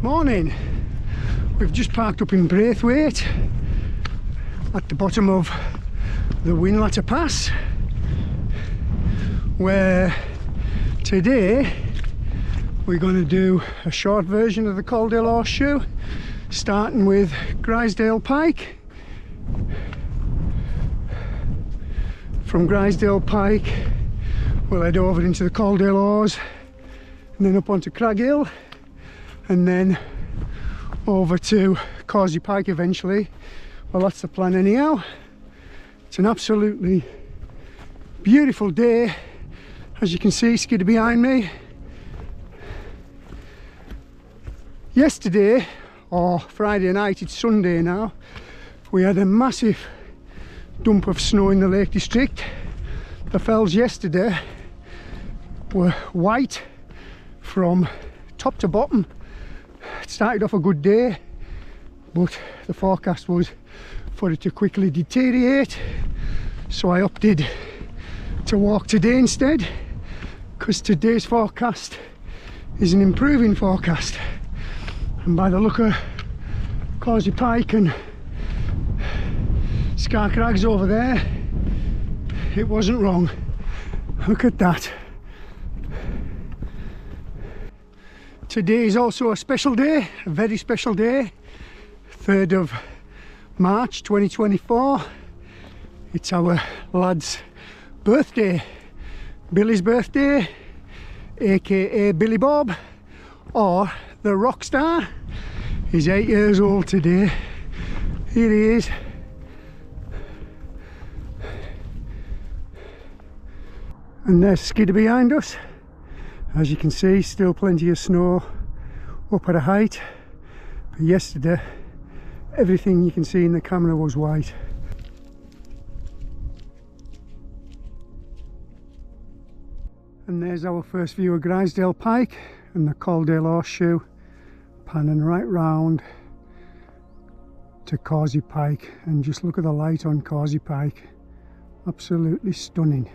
Morning. We've just parked up in Braithwaite at the bottom of the Wainwright Pass, where today we're going to do a short version of the Coledale Horseshoe, starting with Grisedale Pike. From Grisedale Pike we'll head over into the Coledale Hause and then up onto Crag Hill and then over to Causey Pike eventually. Well, that's the plan anyhow. It's an absolutely beautiful day, as you can see skidded behind me. Yesterday, or Friday night, it's Sunday now, we had a massive dump of snow in the Lake District. The fells yesterday were white from top to bottom. It started off a good day, but the forecast was for it to quickly deteriorate, so I opted to walk today instead, because today's forecast is an improving forecast, and by the look of Causey Pike and Crags over there, it wasn't wrong. Look at that. Today is also a special day, a very special day, 3rd of March 2024. It's our lad's birthday, Billy's birthday, aka Billy Bob, or the rock star. He's 8 years old today. Here he is. And there's Skidder behind us. As you can see, still plenty of snow up at a height. But yesterday, everything you can see in the camera was white. And there's our first view of Grisedale Pike and the Coledale Horseshoe, panning right round to Causey Pike. And just look at the light on Causey Pike, absolutely stunning.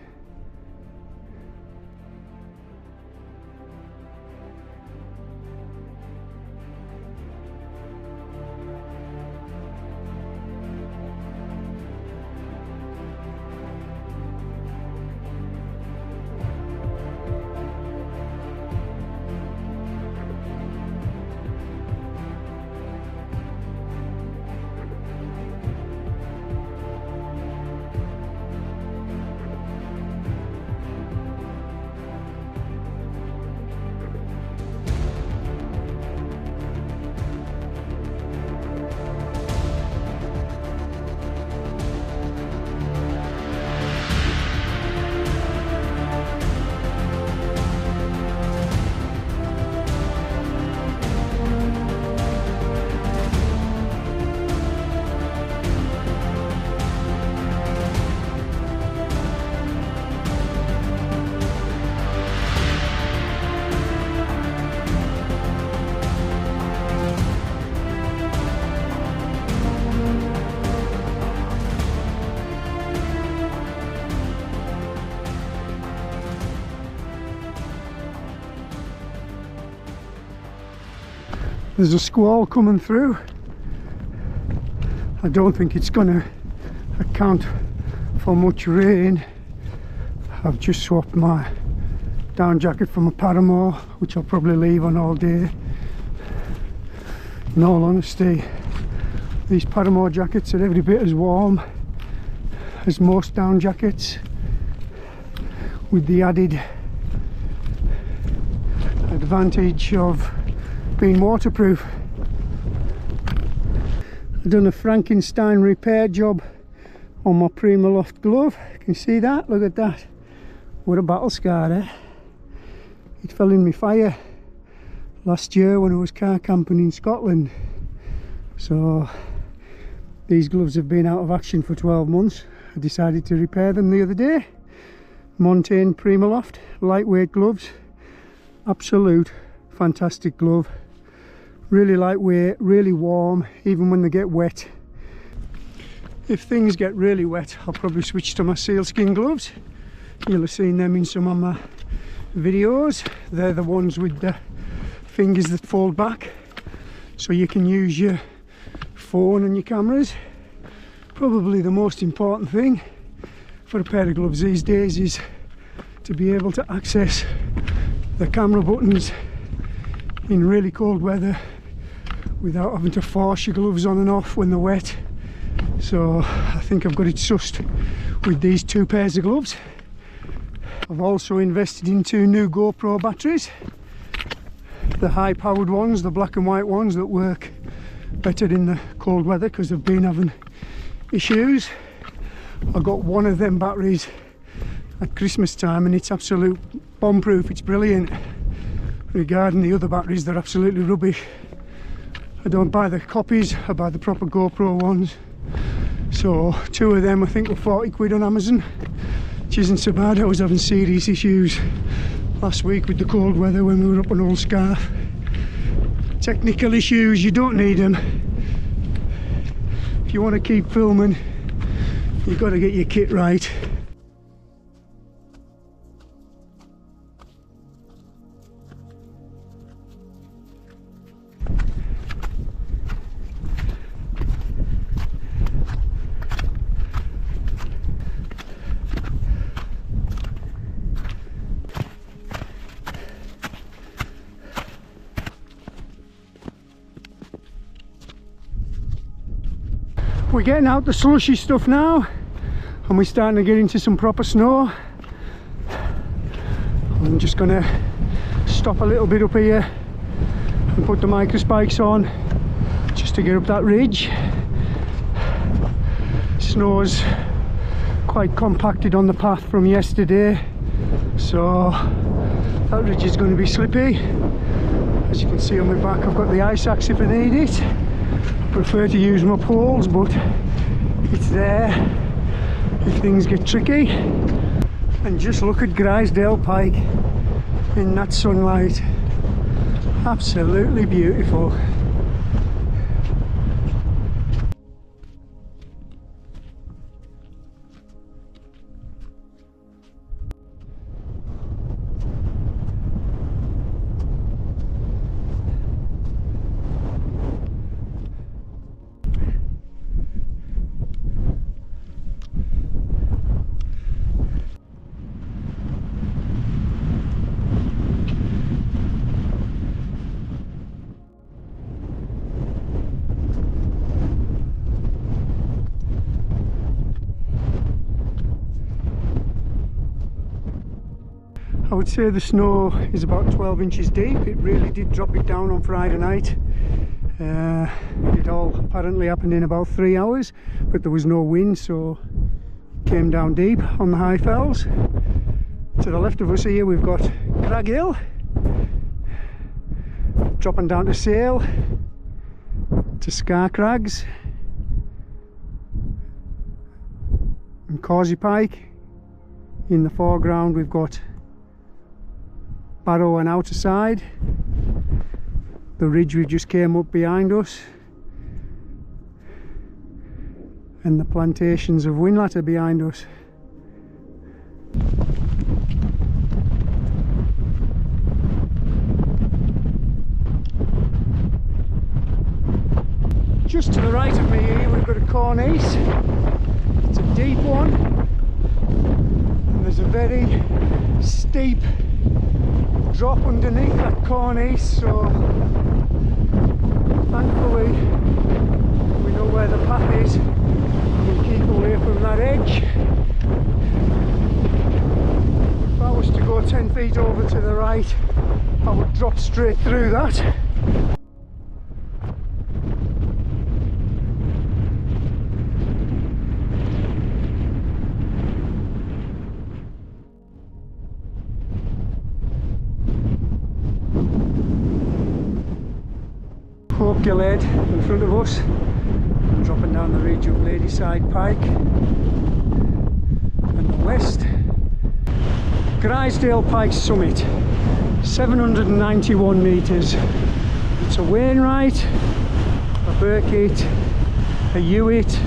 There's a squall coming through. I don't think it's gonna account for much rain. I've just swapped my down jacket for my paramour, which I'll probably leave on all day. In all honesty, these paramour jackets are every bit as warm as most down jackets, with the added advantage of being waterproof. I've done a Frankenstein repair job on my Primaloft glove. Can you see that? Look at that. What a battle scar, eh? It fell in my fire last year when I was car camping in Scotland. So these gloves have been out of action for 12 months. I decided to repair them the other day. Montane Primaloft, lightweight gloves. Absolute fantastic glove. Really lightweight, really warm, even when they get wet. If things get really wet, I'll probably switch to my sealskin gloves. You'll have seen them in some of my videos. They're the ones with the fingers that fold back. so you can use your phone and your cameras. Probably the most important thing for a pair of gloves these days is to be able to access the camera buttons in really cold weather without having to force your gloves on and off when they're wet. So I think I've got it sussed with these 2 pairs of gloves. I've also invested in 2 new GoPro batteries, the high powered ones, the black and white ones that work better in the cold weather because they've been having issues. I got one of them batteries at Christmas time and it's absolute bomb proof, it's brilliant. Regarding the other batteries, they're absolutely rubbish. I don't buy the copies, I buy the proper GoPro ones. So 2 of them I think were 40 quid on Amazon, which isn't so bad. I was having serious issues last week with the cold weather when we were up on Old Scarf. Technical issues, you don't need them. If you want to keep filming, you've got to get your kit right. We're getting out the slushy stuff now and we're starting to get into some proper snow. I'm just gonna stop a little bit up here and put the micro spikes on just to get up that ridge. Snow's quite compacted on the path from yesterday, so that ridge is going to be slippy. As you can see on my back, I've got the ice axe if I need it. I prefer to use my poles, but it's there if things get tricky. And just look at Grisedale Pike in that sunlight, absolutely beautiful. I would say the snow is about 12 inches deep. It really did drop it down on Friday night. It all apparently happened in about 3 hours, but there was no wind, so it came down deep on the high fells. To the left of us here we've got Crag Hill, dropping down to Sale, to Scar Crags, and Causey Pike. In the foreground we've got Barrow and Outerside, the ridge we just came up behind us, and the plantations of Wainwright are behind us. Just to the right of me here we've got a cornice. It's a deep one and there's a very steep drop underneath that cornice, so thankfully we know where the path is and we keep away from that edge. If I was to go 10 feet over to the right, I would drop straight through that. Hopegill Head in front of us, dropping down the ridge of Ladyside Pike, and the west. Grisedale Pike summit, 791 metres. It's a Wainwright, a Burkitt, a Hewitt,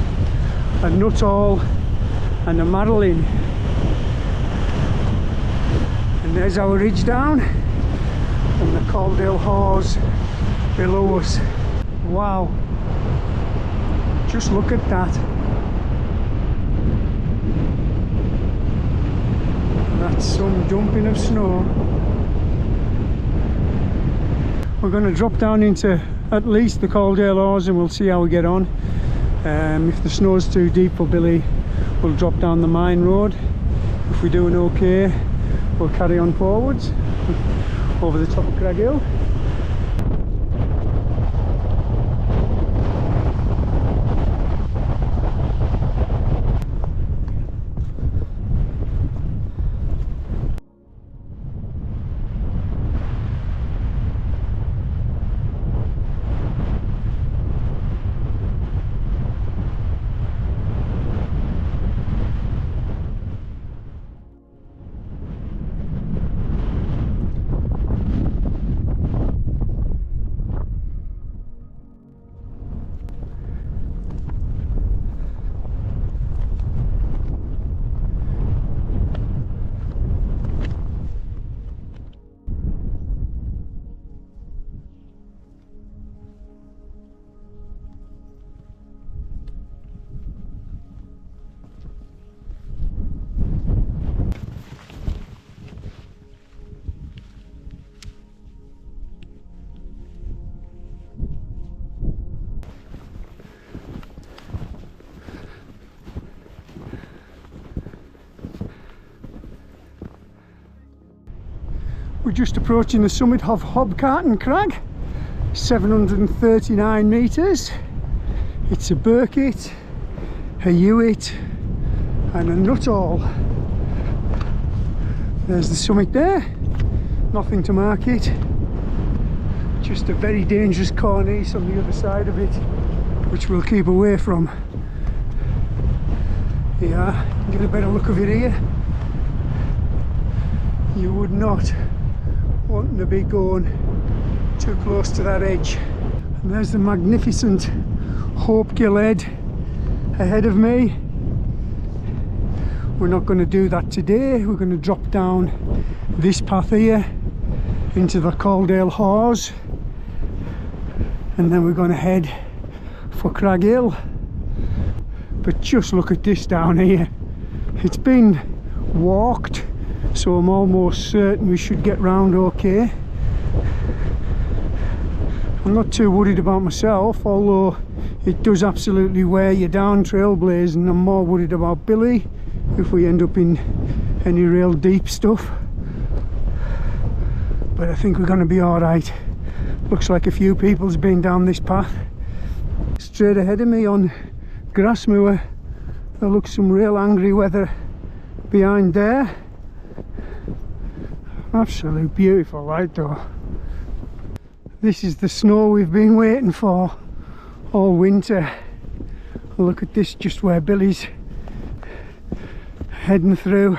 a Nuttall and a Madeline. And there's our ridge down and the Coledale Hause below us. Wow, just look at that. That's some dumping of snow. We're going to drop down into at least the Coledale Hause and we'll see how we get on. If the snow's too deep for Billy, we'll drop down the mine road. If we're doing okay, we'll carry on forwards over the top of Crag Hill. We're just approaching the summit of Hopegill Crag, 739 metres. It's a Burkitt, a Hewitt and a Nuttall. There's the summit there, nothing to mark it. Just a very dangerous cornice on the other side of it, which we'll keep away from. Yeah, get a better look of it here. You would not want to be going too close to that edge. And there's the magnificent Hopegill Head ahead of me. We're not going to do that today. We're going to drop down this path here into the Coledale Hause, and then we're going to head for Crag Hill. But just look at this down here. It's been walked, so I'm almost certain we should get round okay. I'm not too worried about myself, although it does absolutely wear you down trailblazing. I'm more worried about Billy if we end up in any real deep stuff. But I think we're going to be alright. Looks like a few people's been down this path. Straight ahead of me on Grasmoor, there looks some real angry weather behind there. Absolute beautiful light though. This is the snow we've been waiting for all winter. Look at this, just where Billy's heading through.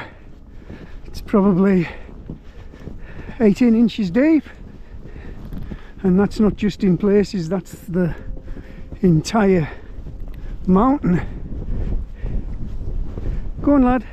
It's probably 18 inches deep, and that's not just in places, that's the entire mountain. Go on, lad.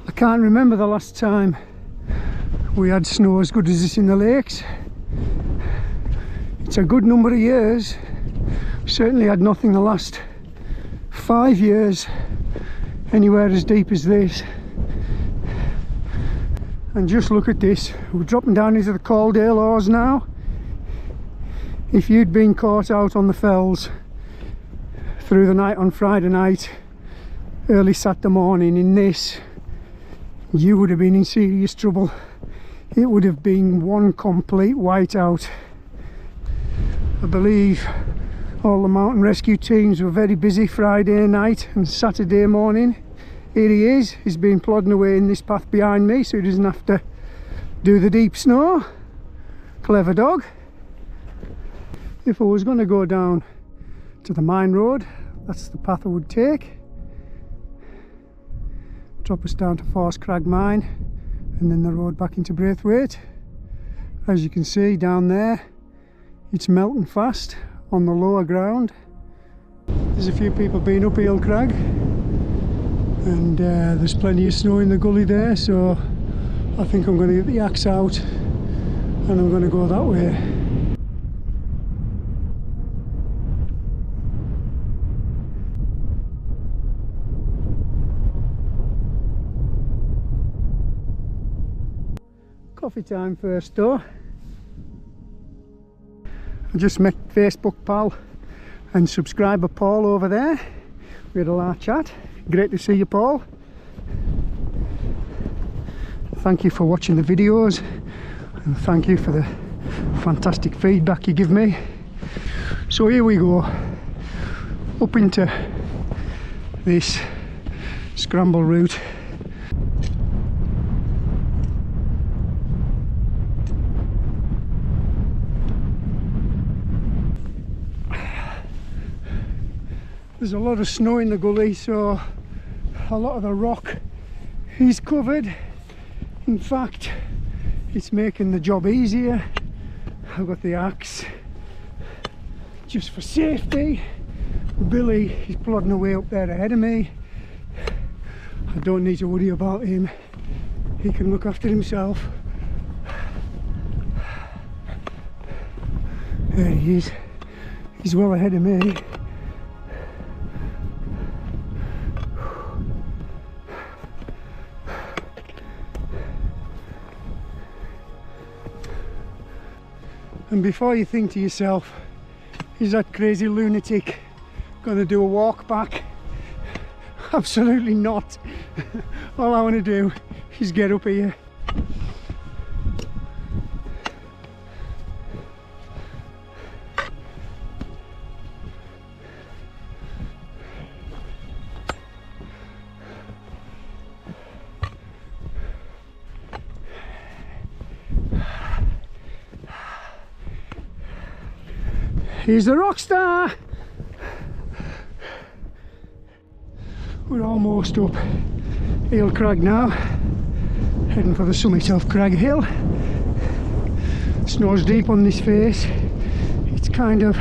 I can't remember the last time we had snow as good as this in the lakes. It's a good number of years. Certainly had nothing the last 5 years anywhere as deep as this. And just look at this, we're dropping down into the Coledale Hause now. If you'd been caught out on the fells through the night on Friday night, early Saturday morning in this, you would have been in serious trouble. It would have been one complete whiteout. I believe all the mountain rescue teams were very busy Friday night and Saturday morning. Here he is, he's been plodding away in this path behind me so he doesn't have to do the deep snow. Clever dog. If I was going to go down to the mine road, that's the path I would take. Drop us down to Force Crag Mine and then the road back into Braithwaite. As you can see down there, it's melting fast on the lower ground. There's a few people been up Eel Crag, and there's plenty of snow in the gully there, so I think I'm going to get the axe out and I'm going to go that way. Coffee time first though. I just met Facebook pal and subscriber Paul over there. We had a large chat. Great to see you, Paul. Thank you for watching the videos and thank you for the fantastic feedback you give me. So here we go, up into this scramble route. There's a lot of snow in the gully, so a lot of the rock is covered. In fact, it's making the job easier. I've got the axe just for safety. Billy is plodding away up there ahead of me. I don't need to worry about him. He can look after himself. There he is. He's well ahead of me. And before you think to yourself, is that crazy lunatic going to do a walk back? Absolutely not. All I want to do is get up here. He's the rock star. We're almost up Eel Crag now, heading for the summit of Crag Hill. Snow's deep on this face. It's kind of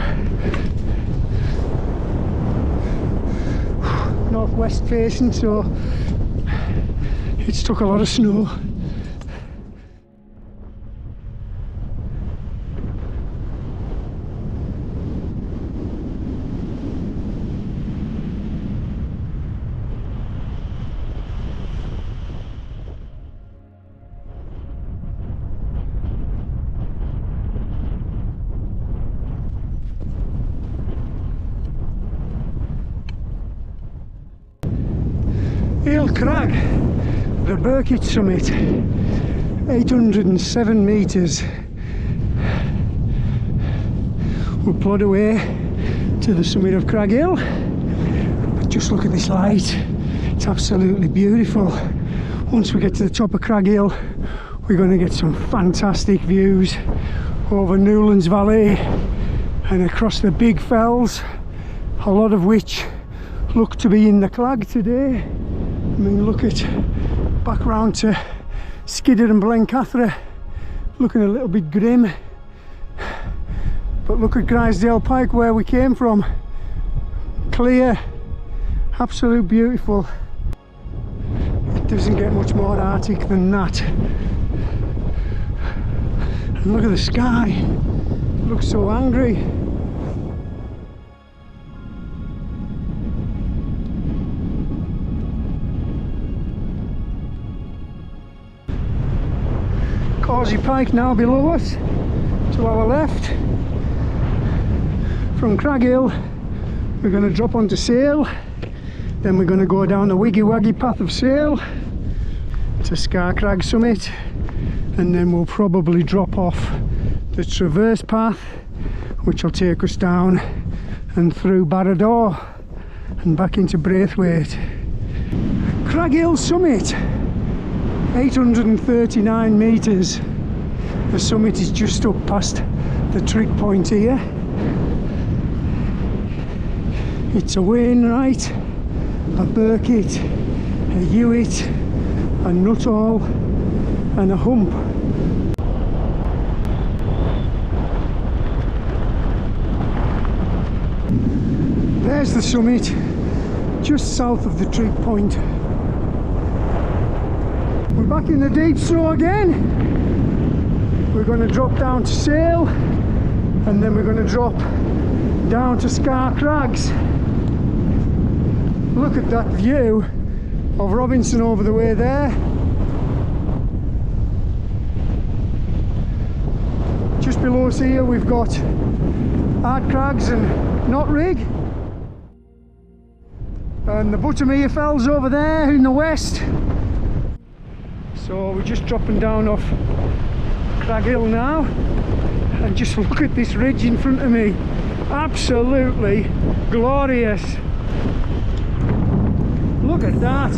northwest facing, so it's took a lot of snow. Eel Crag, the Burkitt summit, 807 metres. We'll plod away to the summit of Crag Hill, but just look at this light, it's absolutely beautiful. Once we get to the top of Crag Hill, we're going to get some fantastic views over Newlands Valley and across the big fells, a lot of which look to be in the Clag today. I mean, look at back round to Skidder and Blencathra, looking a little bit grim, but look at Grisedale Pike where we came from, clear, absolute beautiful. It doesn't get much more Arctic than that. And look at the sky, it looks so angry. Causey Pike now below us, to our left. From Crag Hill, we're going to drop onto Sale, then we're going to go down the Wiggy Waggy path of Sale to Scar Crag summit, and then we'll probably drop off the Traverse path, which will take us down and through Barrow and back into Braithwaite. Crag Hill summit, 839 metres. The summit is just up past the trig point here. It's a Wainwright, a Burkitt, a Hewitt, a Nuttall and a Hump. There's the summit, just south of the trig point. We're back in the deep snow again. We're going to drop down to Sale and then we're going to drop down to Crags. Look at that view of Robinson over the way there. Just below us here we've got Crags and Knotrig. And the Buttermere Fells over there in the west. So we're just dropping down off Crag Hill now, and just look at this ridge in front of me. Absolutely glorious. Look at that.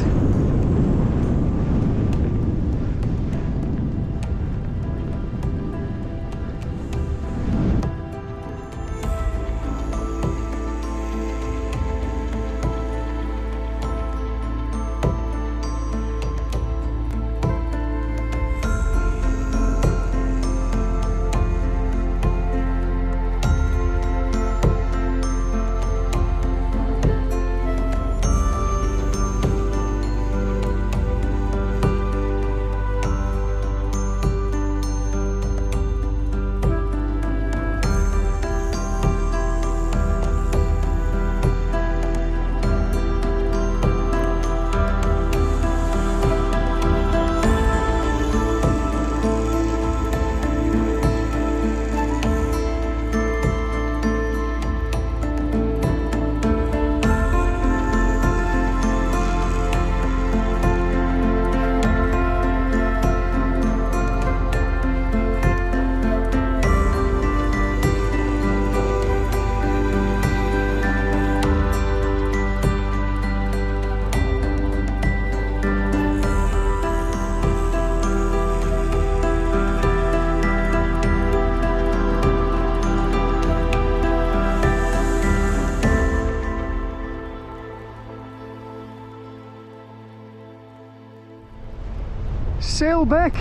Sailbeck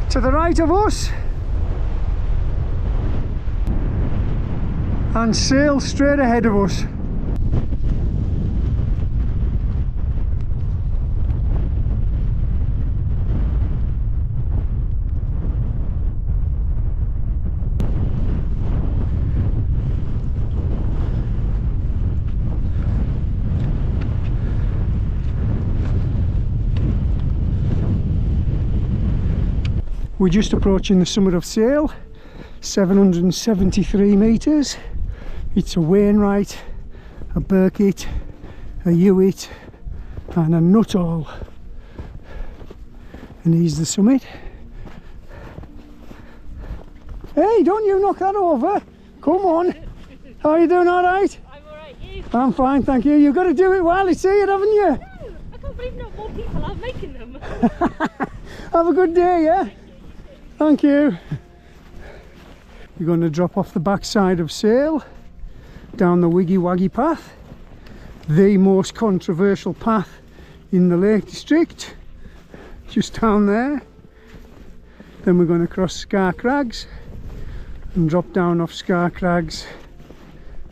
to the right of us and Sale straight ahead of us. We're just approaching the summit of Sale, 773 metres. It's a Wainwright, a Burkitt, a Hewitt and a Nuttall. And here's the summit. Hey, don't you knock that over. Come on. How are you doing, alright? I'm alright, you? I'm fine, thank you. You've got to do it while it's here, haven't you? No, I can't believe not more people are making them. Have a good day, yeah? Thank you. We're going to drop off the backside of Sale, down the Wiggy Waggy path, the most controversial path in the Lake District, just down there. Then we're going to cross Crags and drop down off Crags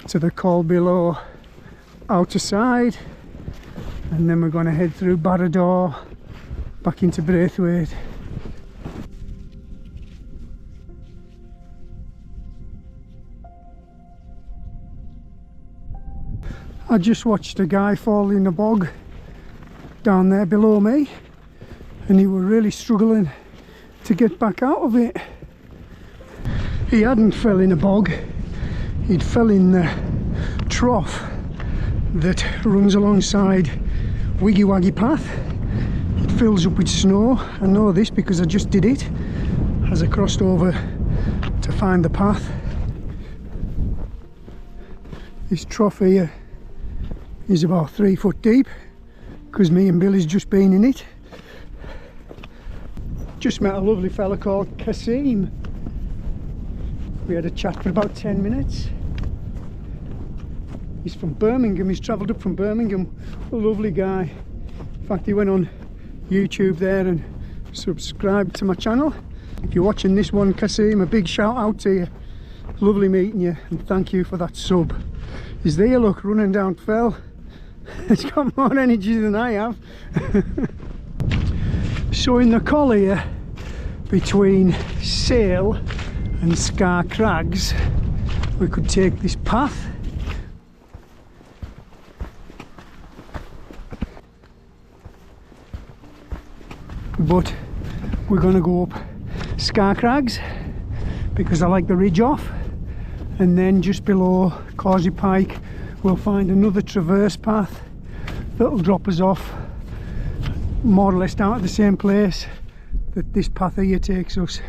to the Coledale Outerside, and then we're going to head through Barrow back into Braithwaite. I just watched a guy fall in a bog down there below me, and he was really struggling to get back out of it. He hadn't fell in a bog, he'd fell in the trough that runs alongside Wiggy Waggy Path. It fills up with snow. I know this because I just did it as I crossed over to find the path. This trough here is about 3 foot deep because me and Billy's just been in it. Just met a lovely fella called Causey. We had a chat for about 10 minutes. He's from Birmingham, he's travelled up from Birmingham. A lovely guy. In fact, he went on YouTube there and subscribed to my channel. If you're watching this one, Causey, a big shout out to you. Lovely meeting you, and thank you for that sub. He's there, look, running down fell. He's got more energy than I have. So in the collar between Sale and Scar Crags, we could take this path. But we're going to go up Scar Crags because I like the ridge off, and then just below Causey Pike we'll find another traverse path that'll drop us off more or less down at the same place that this path here takes us,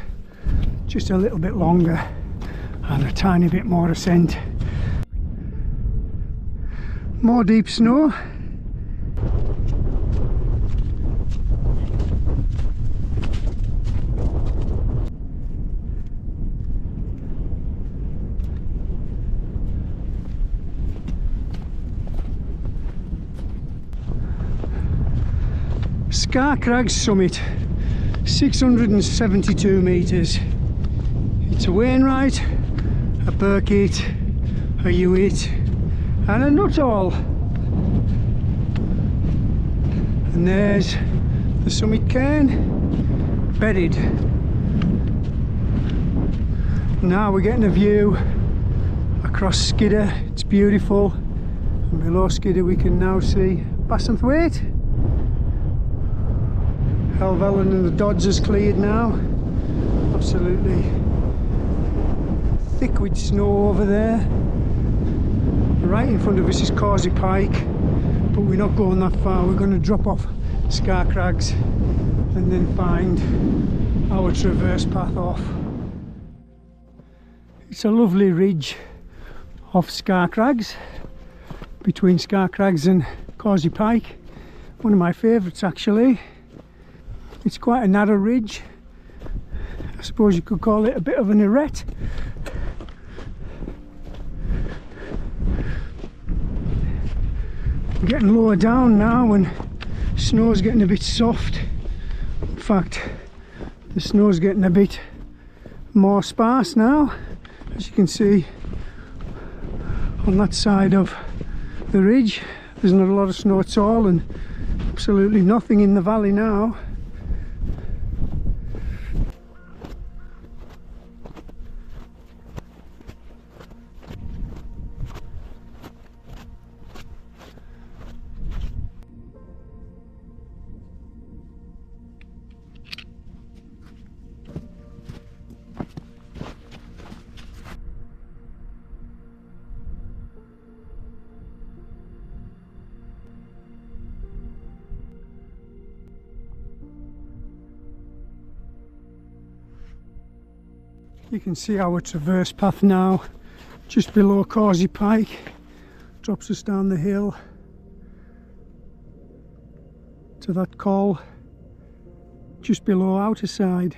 just a little bit longer and a tiny bit more ascent. More deep snow. Scar Crags summit, 672 metres. It's a Wainwright, a Burkitt, a Hewitt and a Nuttall. And there's the summit cairn, bedded. Now we're getting a view across Skidder. It's beautiful. And below Skidder we can now see Bassenthwaite. Helvellyn and the Dodds is cleared now. Absolutely thick with snow over there. Right in front of us is Causey Pike, but we're not going that far. We're going to drop off Scar Crags and then find our traverse path off. It's a lovely ridge off Scar Crags, between Scar Crags and Causey Pike. One of my favourites actually. It's quite a narrow ridge. I suppose you could call it a bit of an arête. We're getting lower down now and snow's getting a bit soft. In fact, the snow's getting a bit more sparse now. As you can see on that side of the ridge, there's not a lot of snow at all and absolutely nothing in the valley now. You can see our traverse path now, just below Causey Pike, drops us down the hill to that col just below Outerside.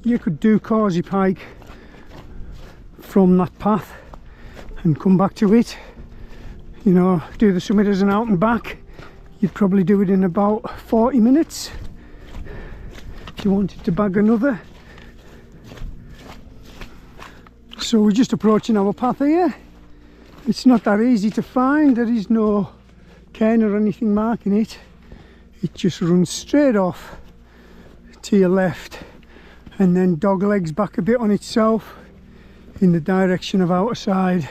You could do Causey Pike from that path and come back to it, you know, do the summit as an out and back. You'd probably do it in about 40 minutes if you wanted to bag another. So we're just approaching our path here. It's not that easy to find. There is no cairn or anything marking it. It just runs straight off to your left and then dog legs back a bit on itself in the direction of Outerside.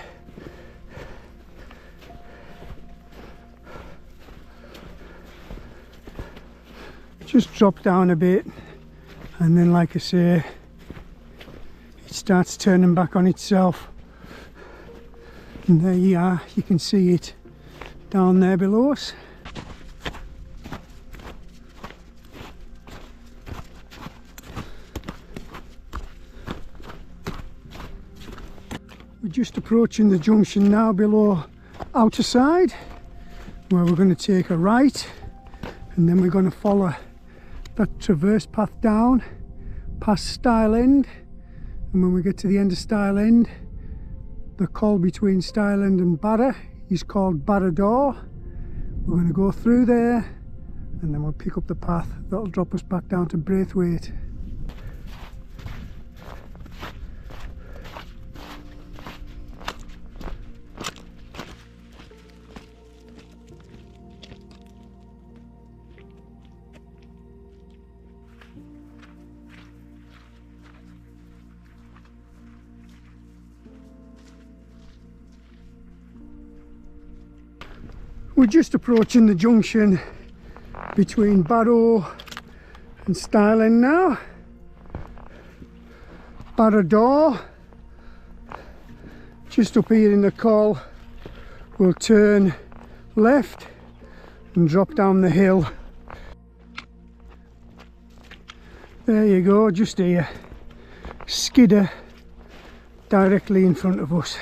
Just drop down a bit and then, like I say, it starts turning back on itself, and there you are, you can see it down there below us. We're just approaching the junction now below Outerside, where we're going to take a right and then we're going to follow that traverse path down past Stile End, and when we get to the end of Stile End, the col between Stile End and Barrow is called Barrow Door. We're going to go through there and then we'll pick up the path that'll drop us back down to Braithwaite. We're just approaching the junction between Barrow and Stile End now. Barrow Door. Just up here in the col, we'll turn left and drop down the hill. There you go, just here. Skidder directly in front of us,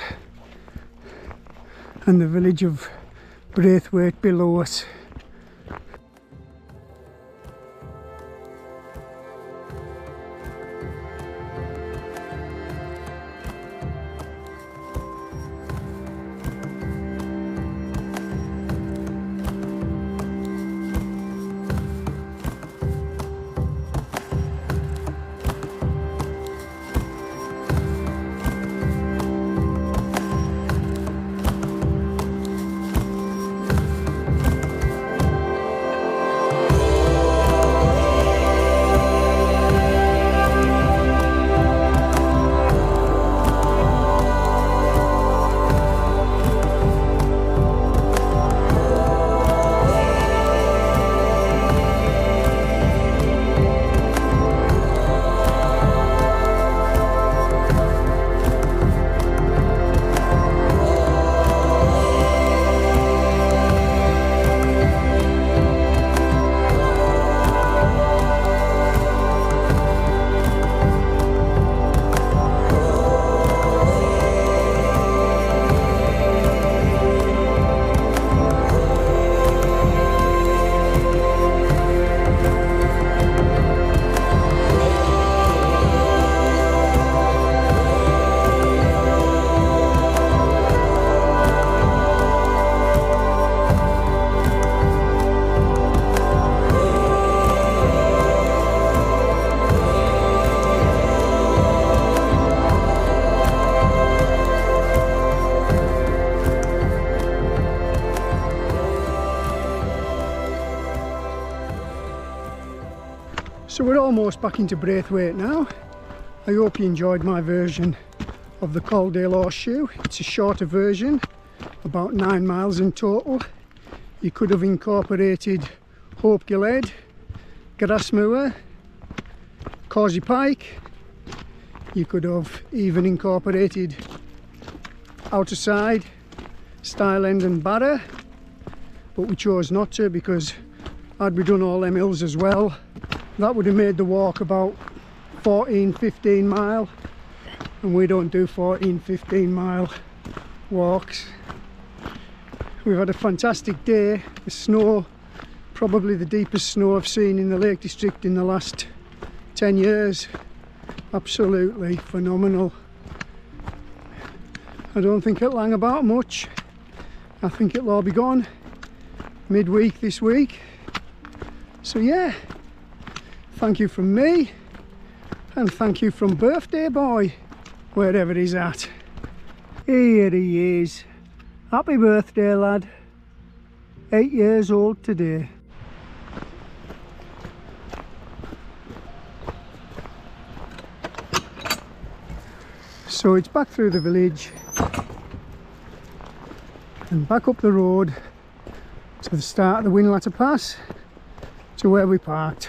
and the village of Braithwaite below us. So we're almost back into Braithwaite now. I hope you enjoyed my version of the Coledale Horseshoe. It's a shorter version, about 9 miles in total. You could have incorporated Hopegill Head, Grasmoor, Causey Pike. You could have even incorporated Outerside, Stile End and Barrow, but we chose not to, because had we done all them hills as well, that would have made the walk about 14-15 mile, and we don't do 14-15 mile walks. We've had a fantastic day. The snow, probably the deepest snow I've seen in the Lake District in the last 10 years. Absolutely phenomenal. I don't think it'll hang about much. I think it'll all be gone midweek this week. So yeah, thank you from me, and thank you from Birthday Boy, wherever he's at. Here he is. Happy birthday, lad. 8 years old today. So it's back through the village and back up the road to the start of the Wainwright Pass, to where we parked.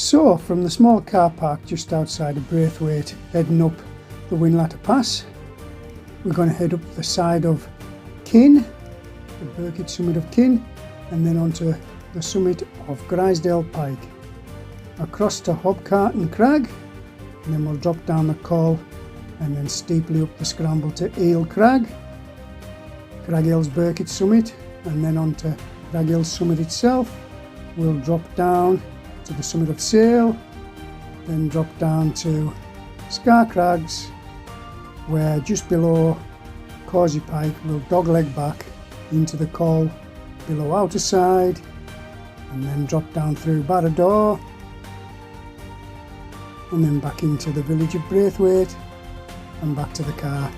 So from the small car park just outside of Braithwaite, heading up the Wainwright Pass, we're going to head up the side of Kin, the Burkitt summit of Kin, and then onto the summit of Grisedale Pike, across to Hopegill Crag, and then we'll drop down the Col and then steeply up the scramble to Eel Crag, Crag Hill's Burkitt summit, and then onto Crag Hill's summit itself. We'll drop down to the summit of Sale, then drop down to Crags, where just below Causey Pike we'll dogleg back into the Col below Outerside, and then drop down through Barrow and then back into the village of Braithwaite and back to the car.